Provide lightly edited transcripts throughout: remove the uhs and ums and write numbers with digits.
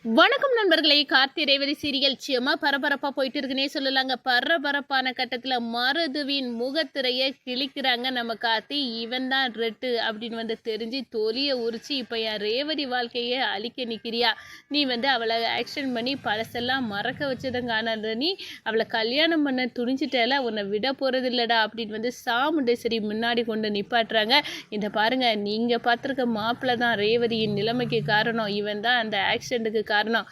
வணக்கம் நண்பர்களே. கார்த்தி ரேவதி சீரியல் சும்மா பரபரப்பாக போயிட்டு இருக்குன்னே சொல்லலாங்க. பரபரப்பான கட்டத்தில் மருதுவின் முகத்திரையை கிழிக்கிறாங்க நம்ம கார்த்தி. இவன் தான் ரெட்டு அப்படின்னு தெரிஞ்சு தொலியை உரிச்சு இப்போ என் ரேவதி வாழ்க்கையை அழிக்க நிற்கிறியா? நீ அவளை ஆக்ஷன் பண்ணி பழசெல்லாம் மறக்க வச்சதங்கான நீ அவளை கல்யாணம் பண்ண துணிஞ்சிட்டால, உன்னை விட போகிறது இல்லடா அப்படின்னு சாமுண்டேஸ்வரி முன்னாடி கொண்டு நிப்பாட்டுறாங்க. இந்த பாருங்க, நீங்கள் பார்த்துருக்க மாப்பிள்ளை தான் ரேவதியின் நிலைமைக்கு காரணம். இவன் தான் அந்த ஆக்சிடென்ட்டுக்கு காரணம்.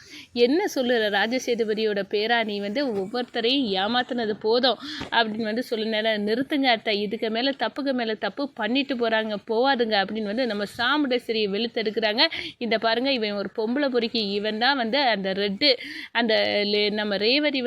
என்ன சொல்லுற ராஜசேதுபதியோட பேரா? நீ ஒவ்வொருத்தரையும் ஏமாத்தினது போதும் அப்படின்னு சொல்லுன. நிறுத்துங்க அத்தை, இதுக்கு மேலே தப்புக்கு மேலே தப்பு பண்ணிட்டு போகிறாங்க, போவாதுங்க அப்படின்னு நம்ம சாமுண்டேஸ்வரியை வெளுத்தெடுக்கிறாங்க. இந்த பாருங்க, இவன் ஒரு பொம்பளை பொறுக்கி. இவன் தான் அந்த ரெட்டு அந்த நம்ம ரேவதி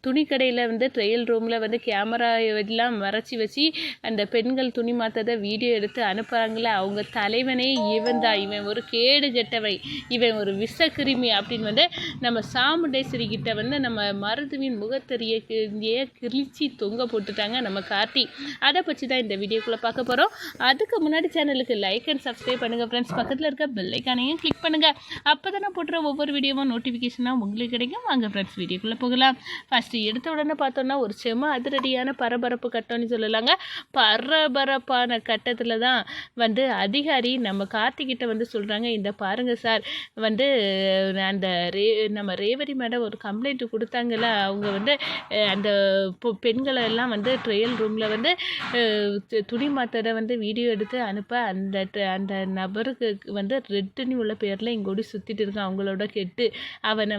துணி கடையில் ட்ரையல் ரூமில் கேமரா எல்லாம் மறைச்சி வச்சு அந்த பெண்கள் துணி மாற்றதை வீடியோ எடுத்து அனுப்புகிறாங்களே, அவங்க தலைவனே இவன் தான். இவன் ஒரு கேடு கெட்டவை, இவன் ஒரு விஷக்கிருமி அப்படின்னு நம்ம சாமுண்டேஸ்வரி கிட்ட நம்ம மருதுவின் முகத்தறியை கிழிச்சி தொங்க போட்டுட்டாங்க நம்ம கார்த்தி. அதை பற்றி தான் இந்த வீடியோக்குள்ளே பார்க்க போகிறோம். அதுக்கு முன்னாடி சேனலுக்கு லைக் அண்ட் சப்ஸ்கிரைப் பண்ணுங்கள் ஃப்ரெண்ட்ஸ். பக்கத்தில் இருக்க பெல் ஐக்கானையும் கிளிக் பண்ணுங்கள். அப்போ தான் நான் போட்டுற ஒவ்வொரு வீடியோவும் நோட்டிஃபிகேஷனாக உங்களுக்கு கிடைக்கும். வாங்க ஃப்ரெண்ட்ஸ், வீடியோக்குள்ளே போகலாம். ஃபஸ்ட்டு எடுத்த உடனே பார்த்தோன்னா ஒரு செம அதிரடியான பரபரப்பு கட்டம்னு சொல்லலாங்க. பரபரப்பான கட்டத்தில் தான் அதிகாரி நம்ம கார்த்திகிட்ட சொல்கிறாங்க, இந்த பாருங்கள் சார், அந்த நம்ம ரேவதி மேடம் ஒரு கம்ப்ளைண்ட் கொடுத்தாங்கல்ல, அவங்க அந்த பெண்களை எல்லாம் ட்ரையல் ரூமில் துணி மாற்றதை வீடியோ எடுத்து அனுப்ப அந்த நபருக்கு ரெட்டுன்னு உள்ள பேரில் இங்கோடி சுற்றிட்டு இருக்கான். அவங்களோட கெட்டு அவனை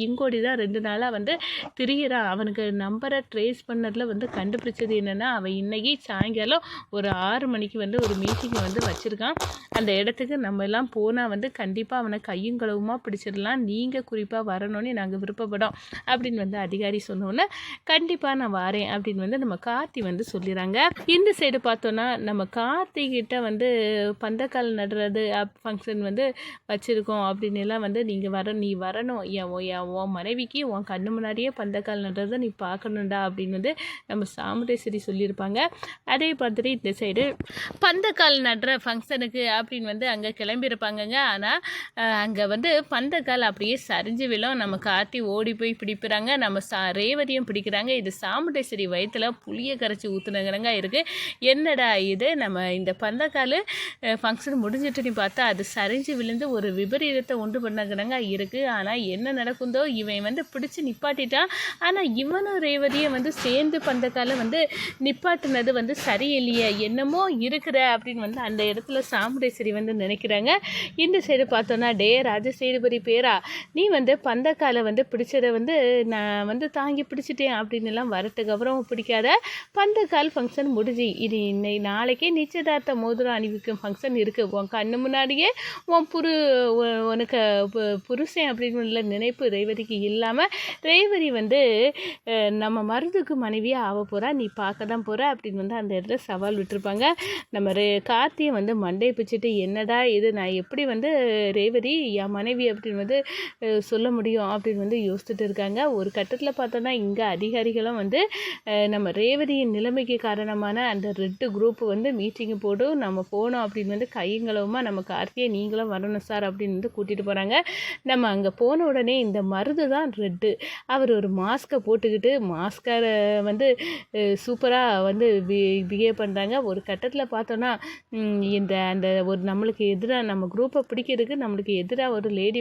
இங்கோடி தான் 2 நாளாக திரியிறான். அவனுக்கு நம்பரை ட்ரேஸ் பண்ணதில் கண்டுபிடிச்சது என்னென்னா, அவன் இன்னைக்கு சாயங்காலம் ஒரு 6 மணிக்கு ஒரு மீட்டிங் வச்சுருக்கான். அந்த இடத்துக்கு நம்ம எல்லாம் போனால் கண்டிப்பாக அவனை கையும் களவுமா பிடிச்சிடலாம். நீங்கள் குறிப்பாக வரணும்னு நாங்கள் விருப்பப்படும் அப்படின்னு அதிகாரி சொன்னோன்னே, கண்டிப்பாக நான் வரேன் அப்படின்னு நம்ம கார்த்தி சொல்லிடுறாங்க. இந்த சைடு பார்த்தோன்னா நம்ம கார்த்திகிட்ட பந்தக்கால் நடுறது ஃபங்க்ஷன் வச்சுருக்கோம் அப்படின்னு எல்லாம் நீ வரணும், உன் மனைவிக்கு உன் கண்ணு முன்னாடியே பந்தக்கால் நடுறதை நீ பார்க்கணுண்டா அப்படின்னு நம்ம சாமுண்டேஸ்வரி சொல்லியிருப்பாங்க. அதே மாதிரி இந்த சைடு பந்தக்கால் நடுற ஃபங்க்ஷனுக்கு அப்படின்னு அங்கே கிளம்பியிருப்பாங்கங்க. ஆனால் அங்கே பந்தக்கால் அப்படியே சரிஞ்சு விழும். நம்ம கார்த்தி ஓடி போய் பிடிப்புறாங்க. நம்ம ரேவதியும் பிடிக்கிறாங்க. இது சாமுண்டேஸ்வரி வயிற்றில் புளியை கரைச்சி ஊற்றுனங்கிறங்க இருக்குது. என்னடா இது, நம்ம இந்த பந்தக்கால் ஃபங்க்ஷன் முடிஞ்சிட்டுன்னு பார்த்தா அது சரிஞ்சு விழுந்து ஒரு விபரீதத்தை உண்டு பண்ணங்கிறங்க இருக்குது. ஆனால் என்ன நடக்குதோ, இவன் பிடிச்சி நிப்பாட்டிட்டான். ஆனால் இவனும் ரேவதியை சேர்ந்து பந்தக்கால நிப்பாட்டினது சரியில்லையே, என்னமோ இருக்கிற அப்படின்னு அந்த இடத்துல சாமுண்டேஸ்வரி நினைக்கிறாங்க. இந்த சைடு பார்த்தோன்னா, டே ராஜசேதுபதி பேரா, நீ பந்தக்காலை பிடிச்சதை நான் தாங்கி பிடிச்சிட்டேன் அப்படின்னு எல்லாம் வரட்டுக்கு அப்புறம் பிடிக்காத. பந்தக்கால் ஃபங்க்ஷன் முடிஞ்சு இது நாளைக்கே நிச்சயதார்த்த மோதிரம் அணிவிக்கும் ஃபங்க்ஷன் இருக்குது. உன் கண்ணு முன்னாடியே உனக்கு புருஷன் அப்படின்னு நினைப்பு ரேவதிக்கு இல்லாமல் ரேவதி நம்ம மருதுக்கு மனைவியாக ஆக போகிறா, நீ பார்க்க தான் போகிற அப்படின்னு அந்த இடத்துல சவால் விட்டுருப்பாங்க. நம்ம கார்த்தியை மண்டையை பிச்சுட்டு, என்னடா இது, நான் எப்படி ரேவதி என் மனைவி அப்படின்னு சொல்ல முடியும் அப்படின்னு யோசிச்சுட்டு இருக்காங்க. ஒரு கட்டத்தில் பார்த்தோன்னா இங்கே அதிகாரிகளும் நம்ம ரேவதியின் நிலைமைக்கு காரணமான அந்த ரெட்டு குரூப் மீட்டிங்கு போட்டு நம்ம போனோம் அப்படின்னு கையங்களவுமா நம்ம கார்த்தியை நீங்களும் வரணும் சார் அப்படின்னு கூட்டிகிட்டு போகிறாங்க. நம்ம அங்கே போன உடனே இந்த மருது தான் ரெட்டு. அவர் ஒரு மாஸ்கை போட்டுக்கிட்டு மாஸ்கரை சூப்பராக பிஹேவ் பண்ணுறாங்க. ஒரு கட்டத்தில் பார்த்தோன்னா இந்த அந்த ஒரு நம்மளுக்கு எதிராக நம்ம குரூப்பை பிடிக்கிறதுக்கு நம்மளுக்கு எதிராக ஒரு லேடி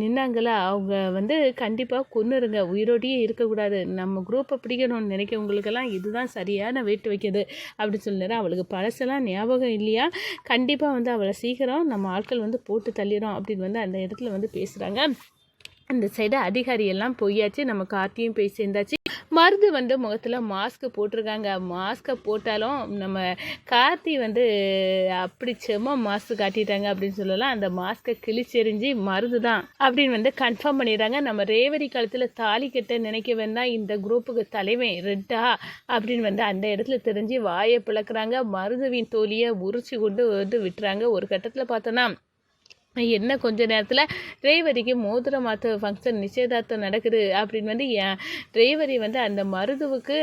நின்னாங்களா, அவங்க கண்டிப்பாக கொன்னுருங்க, உயிரோடையே இருக்கக்கூடாது, நம்ம குரூப்பை பிடிக்கணும்னு நினைக்கிறவங்களுக்கெல்லாம் இதுதான் சரியான வெயிட் வைக்கிது அப்படின்னு சொல்லிடுறேன். அவளுக்கு பழசெல்லாம் ஞாபகம் இல்லையா, கண்டிப்பாக அவளை சீக்கிரம் நம்ம ஆட்கள் போட்டு தள்ளிடும் அப்படின்னு அந்த இடத்துல பேசுகிறாங்க. அந்த சைடு அதிகாரி எல்லாம் போயாச்சு. நம்ம கார்த்தியும் போய் சேர்ந்தாச்சு. மருது முகத்தில் மாஸ்க்கு போட்டிருக்காங்க. மாஸ்கை போட்டாலும் நம்ம கார்த்தி அப்படி செம்ம மாஸ்க் காட்டிட்டாங்க அப்படின்னு சொல்லலாம். அந்த மாஸ்கை கிழிச்செறிஞ்சு மருது தான் அப்படின்னு கன்ஃபார்ம் பண்ணிடுறாங்க. நம்ம ரேவதி காலத்தில் தாலி கட்ட நினைக்க வேண்டாம், இந்த குரூப்புக்கு தலைவன் ரெட்டா அப்படின்னு அந்த இடத்துல தெரிஞ்சு வாயை பிளக்குறாங்க. மருதுவின் தோலியை உரிச்சு கொண்டு விட்டுறாங்க. ஒரு கட்டத்தில் பார்த்தோன்னா என்ன கொஞ்ச நேரத்தில் ரேவதிக்கு மோதிர மாற்ற ஃபங்க்ஷன் நிச்சயதார்த்தம் நடக்குது அப்படின்னு வந்து என் ரேவதி வந்து அந்த மருதுவுக்கு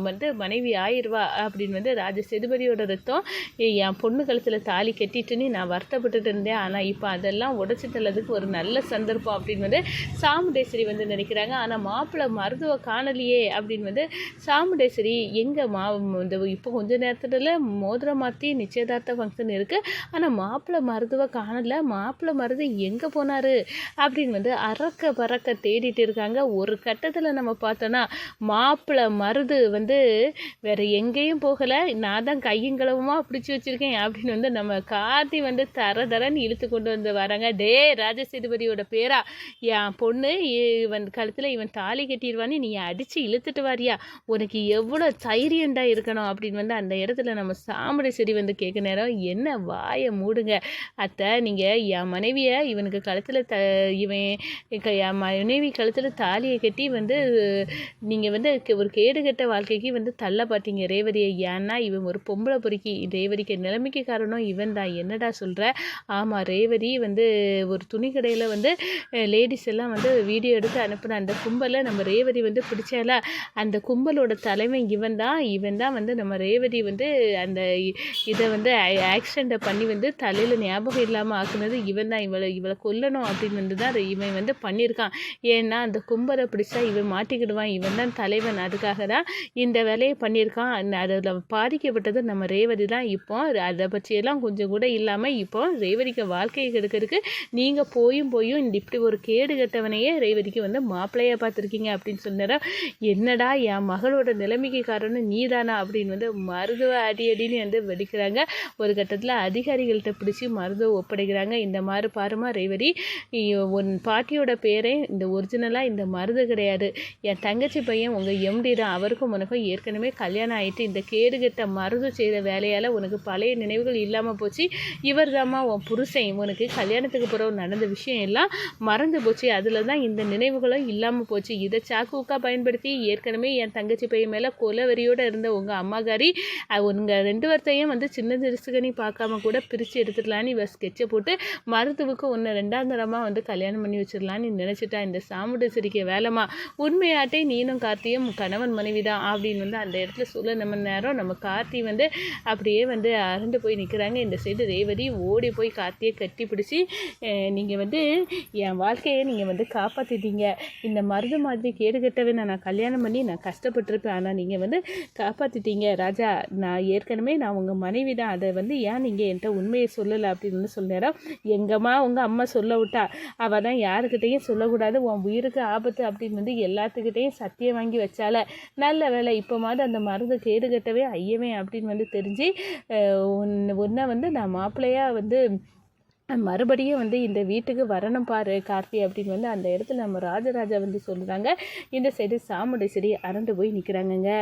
வந்து மனைவி ஆயிடுவா அப்படின்னு வந்து ராஜ சேதுபதியோட ரத்தம் என் பொண்ணு கழுத்தில் தாலி கட்டிட்டுன்னு நான் வருத்தப்பட்டுட்டு இருந்தேன். ஆனால் இப்போ அதெல்லாம் உடச்சி தள்ளதுக்கு ஒரு நல்ல சந்தர்ப்பம் அப்படின்னு வந்து சாமுண்டேஸ்வரி வந்து நினைக்கிறாங்க. ஆனால் மாப்பிள்ளை மருதுவை காணலையே அப்படின்னு வந்து சாமுண்டேஸ்வரி எங்கே இந்த இப்போ கொஞ்ச நேரத்துல மோதிர மாற்றி நிச்சயதார்த்த ஃபங்க்ஷன் இருக்குது, ஆனால் மாப்பிள்ளை மருதுவை காணல, மாப்பிள்ளை மருது எங்கே போனார் அப்படின்னு வந்து அறக்க பறக்க தேடிட்டு இருக்காங்க. ஒரு கட்டத்தில் நம்ம பார்த்தோன்னா மாப்பிள்ளை மருது வந்து வேறு எங்கேயும் போகலை, நான் தான் கையங்களவுமா பிடிச்சி வச்சுருக்கேன் அப்படின்னு வந்து நம்ம கார்த்தி வந்து தரன்னு இழுத்து கொண்டு வந்து வராங்க. டே ராஜசேதுபதியோட பேரா என் பொண்ணு இவன் கழுத்தில் இவன் தாலி கட்டிடுவான்னு நீ அடித்து இழுத்துட்டு வாரியா, உனக்கு எவ்வளோ தைரியண்டா இருக்கணும் அப்படின்னு வந்து அந்த இடத்துல நம்ம சாமுண்டேஸ்வரி வந்து கேட்க நேரம், என்ன வாயை மூடுங்க அத்தை, நீங்கள் என் மனைவியை இவனுக்கு கழுத்தில் இவன் என் மனைவி கழுத்தில் தாலியை கட்டி வந்து நீங்கள் வந்து ஒரு கேடுகட்ட வாழ்க்கைக்கு வந்து தள்ள பார்த்தீங்க ரேவதியை. ஏன்னா இவன் ஒரு பொம்பளை பொறுக்கி, ரேவதிக்கு நிலைமைக்கு காரணம் இவன் தான். என்னடா சொல்கிற? ஆமாம், ரேவதி வந்து ஒரு துணி கடையில் வந்து லேடிஸ் எல்லாம் வந்து வீடியோ எடுத்து அனுப்புன அந்த கும்பலை நம்ம ரேவதி வந்து பிடிச்சால, அந்த கும்பலோட தலைமை இவன் தான் வந்து நம்ம ரேவதி வந்து அந்த இதை வந்து ஆக்சிடெண்ட்டை பண்ணி வந்து தலையில் ஞாபகம் இல்லாமல் ஆக்குனது இவன் தான். இவளை கொல்லணும் அப்படின்னு வந்து தான் இவன் வந்து பண்ணியிருக்கான். ஏன்னா அந்த கும்பலை பிடிச்சா இவன் மாட்டிக்கிடுவான், இவன் தான் தலைவன், அதுக்காக தான் இந்த வேலையை பண்ணியிருக்கான். அதில் பாதிக்கப்பட்டது நம்ம ரேவதி தான். இப்போ அதை பற்றியெல்லாம் கொஞ்சம் கூட இல்லாமல் இப்போ ரேவதிக்கு வாழ்க்கையை கெடுக்கிறதுக்கு நீங்கள் போயும் இந்த இப்படி ஒரு கேடு கட்டவனையே ரேவதிக்கு வந்து மாப்பிள்ளையாக பார்த்துருக்கீங்க அப்படின்னு சொன்னார். என்னடா என் மகளோட நிலைமைக்கு காரணம் நீதானா அப்படின்னு வந்து மருதுவ அடின்னு வந்து வெடிக்கிறாங்க. ஒரு கட்டத்தில் அதிகாரிகள்கிட்ட பிடிச்சி மருதுவை ஒப்படைக்கிறாங்க. இந்த மாதிரி பாருமா ரேவதி, உன் பாட்டியோட பேரே இந்த ஒரிஜினலாக இந்த மருது கிடையாது, என் தங்கச்சி பையன் உங்கள் எம்டி தான், அவருக்கும் உனக்கும் ஏற்கனவே கல்யாணம் ஆகிட்டு இந்த கேடுகட்ட மருது செய்த வேலையால் உனக்கு பழைய நினைவுகள் இல்லாமல் போச்சு. இவர் தாம்மா உன் புருஷன், உனக்கு கல்யாணத்துக்கு பிறகு நடந்த விஷயம் எல்லாம் மறந்து போச்சு, அதில் தான் இந்த நினைவுகளும் இல்லாமல் போச்சு. இதை சாக்குக்கா பயன்படுத்தி ஏற்கனவே என் தங்கச்சி பையன் மேலே கொலவெறியோடு இருந்த உங்கள் அம்மாக்காரி உங்கள் ரெண்டு பேர்த்தையும் வந்து சின்ன சிறுசுகனி பார்க்காம கூட பிரித்து எடுத்துடலான்னு இவ ஸ்கெட்சை போட்டு மருத்துவுக்கு ஒன்று ரெண்டாம் தரமாக வந்து கல்யாணம் பண்ணி வச்சிடலான்னு நினச்சிட்டா. இந்த சாமுண்டேஸ்வரிக்கு வேலைமா, உண்மையாட்டே நீனும் கார்த்தியும் கணவன் மனைவி தான் அப்படின்னு வந்து அந்த இடத்துல சொல்ல நம்ம நேரம் நம்ம கார்த்தி வந்து அப்படியே வந்து அரண்டு போய் நிற்கிறாங்க. இந்த சைடு ரேவதி ஓடி போய் கார்த்தியை கட்டி பிடிச்சி, நீங்கள் வந்து என் வாழ்க்கையை நீங்கள் வந்து காப்பாற்றிட்டீங்க, இந்த மருது மாதிரி கேடுகட்டவே நான் கல்யாணம் பண்ணி நான் கஷ்டப்பட்டிருப்பேன், ஆனால் நீங்கள் வந்து காப்பாற்றிட்டீங்க ராஜா, நான் ஏற்கனவே நான் உங்கள் மனைவி தான், அதை வந்து ஏன் நீங்கள் என்கிட்ட உண்மையை சொல்லலை அப்படின்னு சொன்னாரோ. எங்கம்மா உங்கள் அம்மா சொல்ல விட்டா, அவள் தான் யாருக்கிட்டையும் சொல்லக்கூடாது, உன் உயிருக்கு ஆபத்து அப்படின்னு வந்து எல்லாத்துக்கிட்டையும் சத்தியம் வாங்கி வச்சால. நல்ல வேலை இப்போமாவது அந்த மருந்து கேடு கட்டவே ஐயவே அப்படின்னு வந்து தெரிஞ்சு ஒன்றை வந்து நான் மாப்பிள்ளையாக வந்து மறுபடியும் வந்து இந்த வீட்டுக்கு வரணும் பாரு கார்த்தி அப்படின்னு வந்து அந்த இடத்துல நம்ம ராஜராஜா வந்து சொல்கிறாங்க. இந்த சைடு சாமுண்டேஸ்வரி அரண்டு போய் நிற்கிறாங்கங்க.